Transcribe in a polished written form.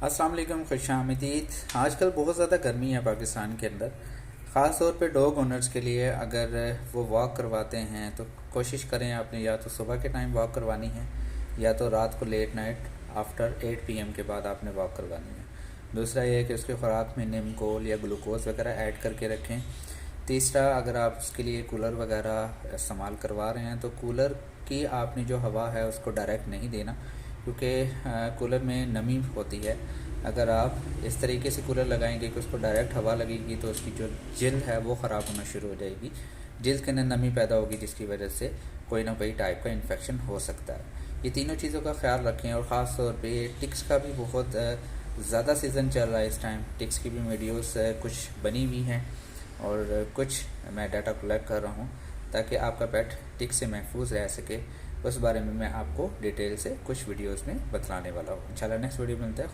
अस्सलाम वालेकुम, खुशामदीद। आजकल बहुत ज़्यादा गर्मी है पाकिस्तान के अंदर। ख़ास तौर पे डॉग ओनर्स के लिए अगर वो वॉक करवाते हैं तो कोशिश करें आपने या तो सुबह के टाइम वॉक करवानी है या तो रात को लेट नाइट आफ्टर 8 PM के बाद आपने वॉक करवानी है। दूसरा ये है कि उसके ख़ुराक में निमकोल या ग्लूकोज वगैरह ऐड करके रखें। तीसरा, अगर आप उसके लिए कूलर वगैरह इस्तेमाल करवा रहे हैं तो कूलर की आपने जो हवा है उसको डायरेक्ट नहीं देना, क्योंकि कूलर में नमी होती है। अगर आप इस तरीके से कूलर लगाएंगे कि उसको डायरेक्ट हवा लगेगी तो उसकी जो जिल्द है वो ख़राब होना शुरू हो जाएगी। जिल्द के अंदर नमी पैदा होगी जिसकी वजह से कोई ना कोई टाइप का इन्फेक्शन हो सकता है। ये तीनों चीज़ों का ख्याल रखें। और ख़ास तौर पे टिक्स का भी बहुत ज़्यादा सीज़न चल रहा है इस टाइम। टिक्स की भी वीडियोस कुछ बनी हुई हैं और कुछ मैं डाटा कलेक्ट कर रहा हूँ ताकि आपका पेट टिक्स से महफूज रह सके। उस बारे में मैं आपको डिटेल से कुछ वीडियोस में बतलाने वाला हूँ। इंशाल्लाह नेक्स्ट वीडियो मिलता है।